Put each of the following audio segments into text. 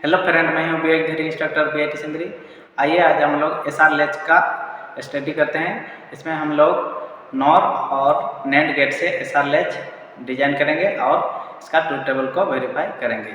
Hello friend, मैं हूँ विवेक धीरी, instructor BIT Sindri. आइए आज हम लोग SR लैच का स्टडी करते हैं। इसमें हम लोग नॉर और नैंड गेट से SR लैच डिजाइन करेंगे और इसका ट्रूथ टेबल को वेरीफाई करेंगे।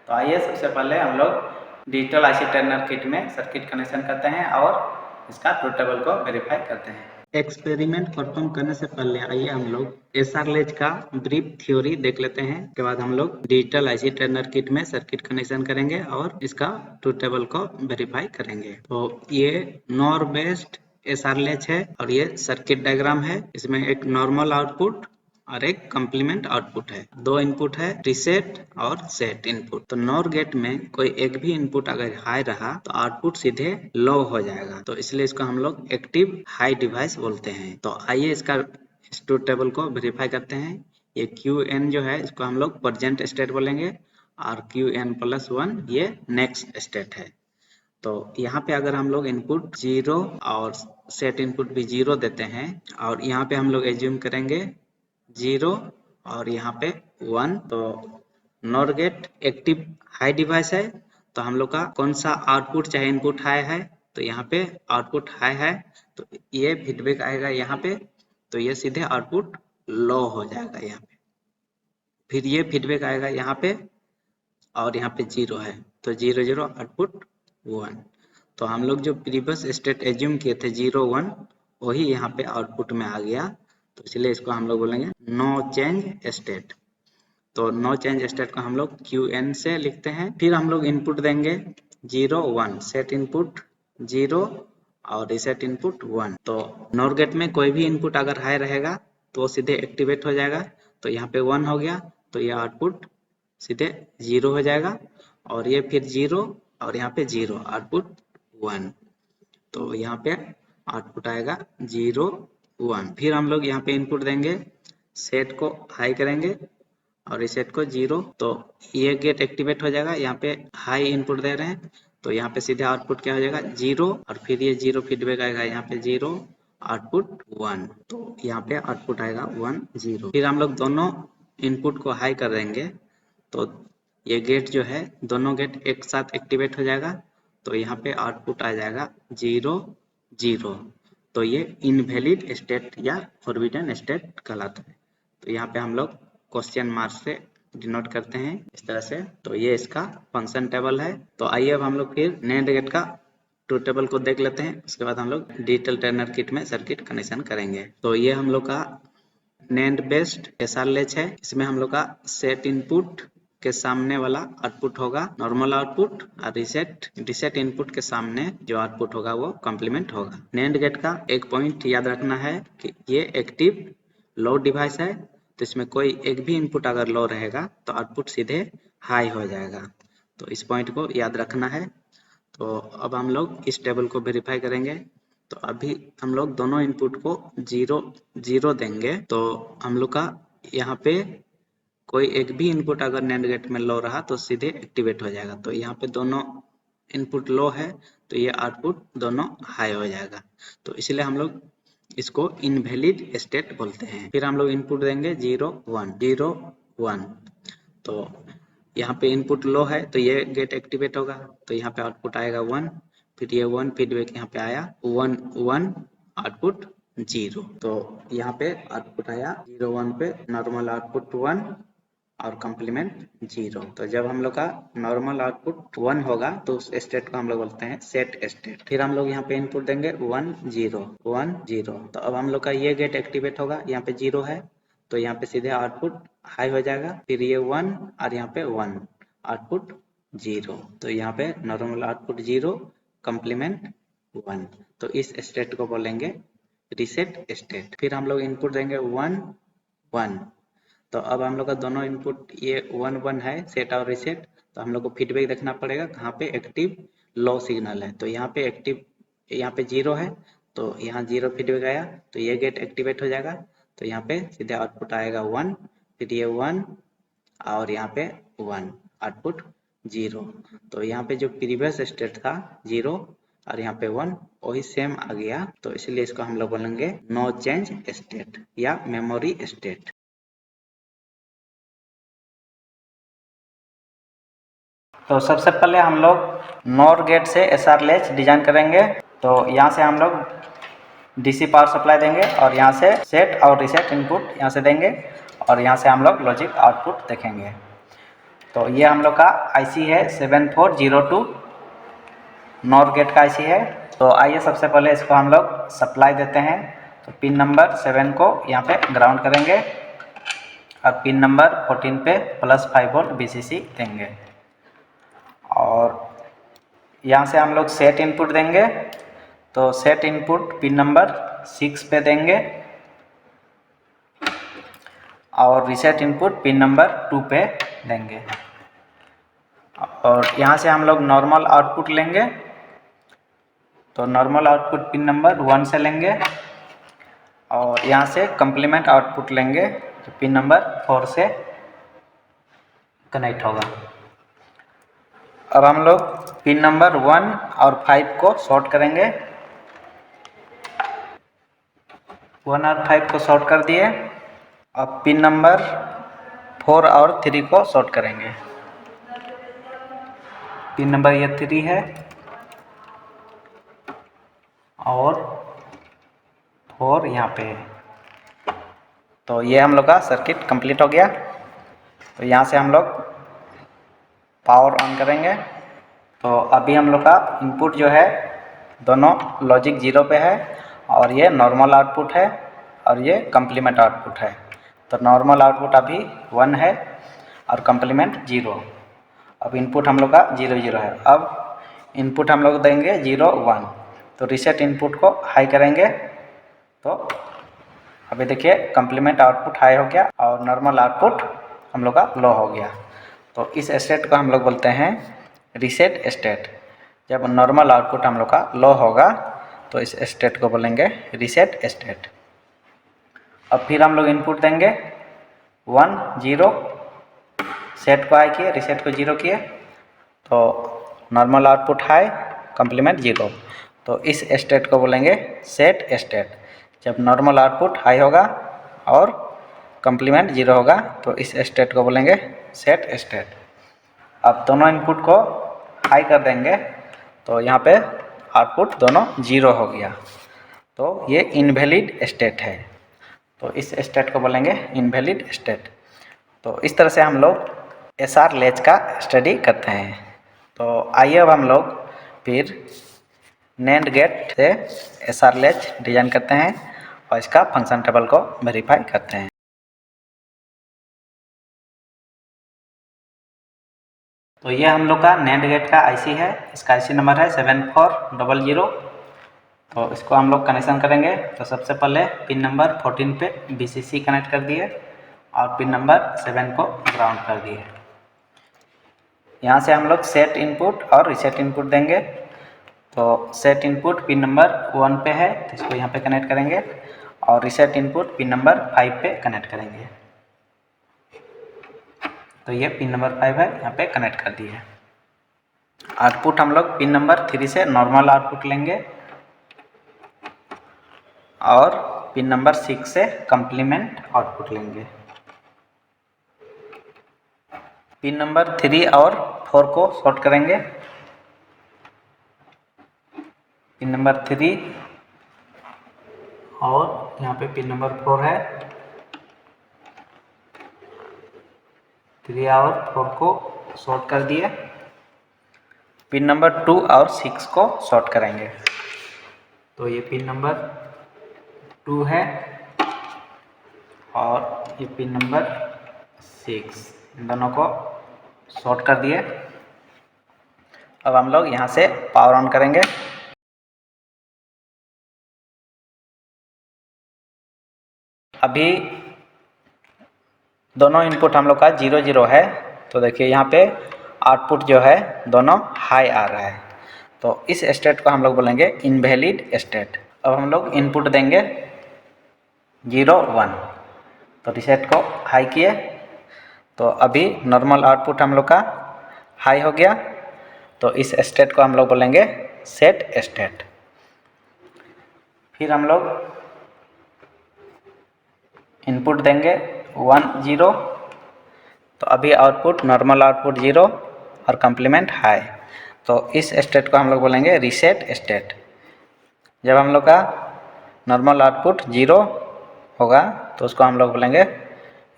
तो आइए सबसे पहले हम लोग डिजिटल IC ट्रेनर किट में सर्किट कनेक्शन करते हैं और इसका ट्रूथ टेबल को वेरीफाई करते हैं। एक्सपेरिमेंट परफॉर्म करने से पहले आइए हम लोग SR लैच का ब्रीफ थ्योरी देख लेते हैं। उसके बाद हम लोग डिजिटल IC ट्रेनर किट में सर्किट कनेक्शन करेंगे और इसका ट्रूथ टेबल को वेरीफाई करेंगे। तो ये नॉर बेस्ड SR लैच है और ये सर्किट डायग्राम है। इसमें एक नॉर्मल आउटपुट और एक कम्प्लीमेंट आउटपुट है। दो इनपुट है, रीसेट और सेट इनपुट। तो नॉर गेट में कोई एक भी इनपुट अगर हाई रहा तो आउटपुट सीधे लो हो जाएगा, तो इसलिए इसको हम लोग एक्टिव हाई डिवाइस बोलते हैं। तो आइए इसका ट्रूथ टेबल को वेरीफाई करते हैं। ये QN जो है इसको हम लोग प्रेजेंट स्टेट बोलेंगे और QN+1 ये नेक्स्ट स्टेट है। तो यहाँ पे अगर हम लोग इनपुट 0 और सेट इनपुट भी 0 देते हैं और यहाँ पे हम लोग एज्यूम करेंगे 0 और यहाँ पे 1, तो nor gate active high device है। तो हम लोग का कौन सा आउटपुट चाहे इनपुट हाई है, तो यहाँ पे आउटपुट हाई है तो ये फीडबैक आएगा यहाँ पे, तो ये सीधे आउटपुट लो हो जाएगा यहाँ पे। फिर ये फीडबैक आएगा यहाँ पे और यहाँ पे 0 है तो 0 0 आउटपुट 1। तो हम लोग जो प्रीवियस स्टेट एज्यूम किए थे 0 1 वही यहाँ पे आउटपुट में आ गया, तो इसलिए इसको हम लोग बोलेंगे नो चेंज स्टेट। तो नो चेंज स्टेट को हम लोग QN से लिखते हैं। फिर हम लोग इनपुट देंगे 0 1, सेट इनपुट 0 और रीसेट इनपुट 1। तो नॉर गेट में कोई भी इनपुट अगर हाई रहेगा तो वो सीधे एक्टिवेट हो जाएगा। तो यहाँ पे 1 हो गया तो ये आउटपुट सीधे 0 हो जाएगा और ये फिर 0 और यहाँ पे 0 आउटपुट 1। तो यहाँ पे आउटपुट आएगा 0 1। फिर हम लोग यहाँ पे इनपुट देंगे, सेट को हाई करेंगे और रीसेट को 0, तो ये गेट एक्टिवेट हो जाएगा। यहाँ पे हाई इनपुट दे रहे हैं तो यहाँ पे सीधे आउटपुट क्या हो जाएगा 0 और फिर ये 0 फीडबैक आएगा यहाँ पे 0 आउटपुट 1। तो यहाँ पे आउटपुट आएगा 1 0। फिर हम लोग दोनों इनपुट को हाई कर देंगे तो ये गेट जो है दोनों गेट एक साथ एक्टिवेट हो जाएगा। तो यहाँ पे आउटपुट आ जाएगा 0 0। तो ये इनवैलिड स्टेट या फॉरबिडन स्टेट कहलाता है। तो यहाँ पे हम लोग क्वेश्चन मार्क से डिनोट करते हैं इस तरह से। तो ये इसका फंक्शन टेबल है। तो आइए अब हम लोग फिर नैंड गेट का ट्रूथ टेबल को देख लेते हैं। उसके बाद हम लोग डिजिटल ट्रेनर किट में सर्किट कनेक्शन करेंगे। तो ये हम लोग का नैंड बेस्ड SR लैच है। इसमें हम लोग का सेट इनपुट के सामने वाला आउटपुट होगा नॉर्मल आउटपुट और रीसेट इनपुट के सामने जो आउटपुट होगा वो कम्प्लीमेंट होगा। नैंड गेट का एक पॉइंट याद रखना है कि ये एक्टिव लो डिवाइस है, तो इसमें कोई एक भी इनपुट अगर लो रहेगा तो आउटपुट सीधे हाई हो जाएगा। तो इस पॉइंट को याद रखना है। तो अब हम लोग इस टेबल को वेरीफाई करेंगे। तो अभी हम लोग दोनों इनपुट को 0 0 देंगे तो हम लोग का यहाँ पे कोई एक भी इनपुट अगर नैंड गेट में लो रहा तो सीधे एक्टिवेट हो जाएगा। तो यहाँ पे दोनों इनपुट लो है तो ये आउटपुट दोनों हाई हो जाएगा। तो इसलिए हम लोग इसको इनवैलिड स्टेट बोलते हैं। फिर हम लोग इनपुट देंगे 0 1 0 1। तो यहाँ पे इनपुट लो है तो ये गेट एक्टिवेट होगा, तो यहाँ पे आउटपुट आएगा 1। फिर ये 1 फीडबैक यहाँ पे आया 1 1 आउटपुट 0। तो यहाँ पे आउटपुट आया 0 1 पे नॉर्मल आउटपुट 1 और कम्प्लीमेंट 0। तो जब हम लोग का नॉर्मल आउटपुट 1 होगा तो उस स्टेट को हम लोग बोलते हैं सेट स्टेट। फिर हम लोग यहाँ पे इनपुट देंगे 1 0 1 0। तो अब हम लोग का ये गेट एक्टिवेट होगा, यहाँ पे 0 है तो यहाँ पे सीधे आउटपुट हाई हो जाएगा। फिर ये 1 और यहाँ पे 1 आउटपुट 0। तो यहाँ पे नॉर्मल आउटपुट 0 कम्प्लीमेंट 1। तो इस स्टेट को बोलेंगे रीसेट स्टेट। फिर हम लोग इनपुट देंगे 1 1। तो अब हम लोग का दोनों इनपुट ये 1 1 है सेट और रीसेट। तो हम लोग को फीडबैक देखना पड़ेगा कहाँ पे एक्टिव लो सिग्नल है। तो यहाँ पे एक्टिव यहाँ पे 0 है तो यहाँ 0 फीडबैक आया तो ये गेट एक्टिवेट हो जाएगा। तो यहाँ पे सीधे आउटपुट आएगा 1, फिर ये 1 और यहाँ पे 1 आउटपुट 0। तो यहाँ पे जो प्रीवियस स्टेट था 0 और यहाँ पे 1 वही सेम आ गया। तो इसलिए इसको हम लोग बोलेंगे नो चेंज स्टेट या मेमोरी स्टेट। तो सबसे पहले हम लोग नॉर गेट से एसआर लैच डिजाइन करेंगे। तो यहाँ से हम लोग डीसी पावर सप्लाई देंगे और यहाँ से सेट और रीसेट इनपुट यहाँ से देंगे और यहाँ से हम लोग लॉजिक आउटपुट देखेंगे। तो ये हम लोग का आईसी है 7402 नॉर गेट का आईसी है। तो आइए सबसे पहले इसको हम लोग सप्लाई देते हैं। तो पिन नंबर 7 को यहाँ पे ग्राउंड करेंगे और पिन नंबर 14 पे +5 वोल्ट VCC देंगे और यहाँ से हम लोग सेट इनपुट देंगे। तो सेट इनपुट पिन नंबर 6 पे देंगे और रीसेट इनपुट पिन नंबर 2 पे देंगे और यहाँ से हम लोग नॉर्मल आउटपुट लेंगे। तो नॉर्मल आउटपुट पिन नंबर 1 से लेंगे और यहाँ से कम्प्लीमेंट आउटपुट लेंगे जो पिन नंबर 4 से कनेक्ट होगा। अब हम लोग पिन नंबर 1 और 5 को शॉर्ट करेंगे। 1 और 5 को शॉर्ट कर दिए। अब पिन नंबर 4 और 3 को शॉर्ट करेंगे। पिन नंबर ये 3 है और 4 यहाँ पे है। तो ये हम लोग का सर्किट कंप्लीट हो गया। तो यहाँ से हम लोग पावर ऑन करेंगे। तो अभी हम लोग का इनपुट जो है दोनों लॉजिक 0 पे है और ये नॉर्मल आउटपुट है और ये कम्प्लीमेंट आउटपुट है। तो नॉर्मल आउटपुट अभी 1 है और कम्प्लीमेंट 0। अब इनपुट हम लोग का 0 0 है। अब इनपुट हम लोग देंगे 0 1। तो रीसेट इनपुट को हाई करेंगे। तो अभी देखिए कम्प्लीमेंट आउटपुट हाई हो गया और नॉर्मल आउटपुट हम लोग का लो हो गया। तो इस स्टेट को हम लोग बोलते हैं रीसेट स्टेट। जब नॉर्मल आउटपुट हम लोग का लो होगा तो इस स्टेट को बोलेंगे रीसेट स्टेट। अब फिर हम लोग इनपुट देंगे 1 0, सेट को हाई किए, रीसेट को 0 किए। तो नॉर्मल आउटपुट हाई, कम्प्लीमेंट 0। तो इस स्टेट को बोलेंगे सेट स्टेट। जब नॉर्मल आउटपुट हाई होगा और कम्प्लीमेंट 0 होगा तो इस स्टेट को बोलेंगे सेट स्टेट। अब दोनों इनपुट को हाई कर देंगे तो यहाँ पे आउटपुट दोनों 0 हो गया। तो ये इनवैलिड स्टेट है। तो इस स्टेट को बोलेंगे इनवैलिड स्टेट। तो इस तरह से हम लोग एसआर लैच का स्टडी करते हैं। तो आइए अब हम लोग फिर नैंड गेट से एसआर लैच डिजाइन करते हैं और इसका फंक्शन टेबल को वेरीफाई करते हैं। तो ये हम लोग का नैंड गेट का आईसी है। इसका आईसी नंबर है 7400। तो इसको हम लोग कनेक्शन करेंगे। तो सबसे पहले पिन नंबर 14 पे VCC कनेक्ट कर दिए और पिन नंबर 7 को ग्राउंड कर दिए। यहाँ से हम लोग सेट इनपुट और रीसेट इनपुट देंगे। तो सेट इनपुट पिन नंबर 1 पे है तो इसको यहाँ पे कनेक्ट करेंगे और रीसेट इनपुट पिन नंबर 5 पे कनेक्ट करेंगे। तो ये पिन नंबर 5 है, यहाँ पे कनेक्ट कर दिए। आउटपुट हम लोग पिन नंबर 3 से नॉर्मल आउटपुट लेंगे और पिन नंबर 6 से कम्प्लीमेंट आउटपुट लेंगे। पिन नंबर 3 और 4 को शॉर्ट करेंगे। पिन नंबर 3 और यहाँ पे पिन नंबर 4 है। 3 और 4 को शॉर्ट कर दिए। पिन नंबर 2 और 6 को शॉर्ट करेंगे। तो ये पिन नंबर 2 है और ये पिन नंबर 6, इन दोनों को शॉर्ट कर दिए। अब हम लोग यहाँ से पावर ऑन करेंगे। अभी दोनों इनपुट हम लोग का 0 0 है। तो देखिए यहाँ पे आउटपुट जो है दोनों हाई आ रहा है। तो इस स्टेट को हम लोग बोलेंगे इनवैलिड स्टेट। अब हम लोग इनपुट देंगे 0 1। तो रीसेट को हाई किए तो अभी नॉर्मल आउटपुट हम लोग का हाई हो गया। तो इस स्टेट को हम लोग बोलेंगे सेट स्टेट। फिर हम लोग इनपुट देंगे 1 0। तो अभी आउटपुट नॉर्मल आउटपुट 0 और कंप्लीमेंट हाई। तो इस स्टेट को हम लोग बोलेंगे रीसेट स्टेट। जब हम लोग का नॉर्मल आउटपुट 0 होगा तो उसको हम लोग बोलेंगे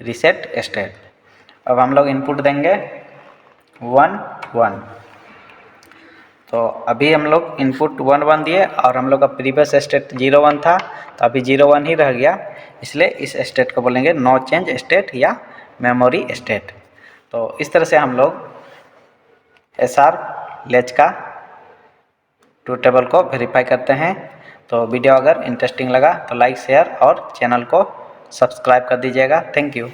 रीसेट स्टेट। अब हम लोग इनपुट देंगे 1 1। तो अभी हम लोग इनपुट 1 1 दिए और हम लोग का प्रीवियस स्टेट 0 1 था, तो अभी 0 1 ही रह गया, इसलिए इस स्टेट को बोलेंगे नो चेंज स्टेट या मेमोरी स्टेट। तो इस तरह से हम लोग एसआर लैच का ट्रूथ टेबल को वेरीफाई करते हैं। तो वीडियो अगर इंटरेस्टिंग लगा तो लाइक शेयर और चैनल को सब्सक्राइब कर दीजिएगा। Thank you.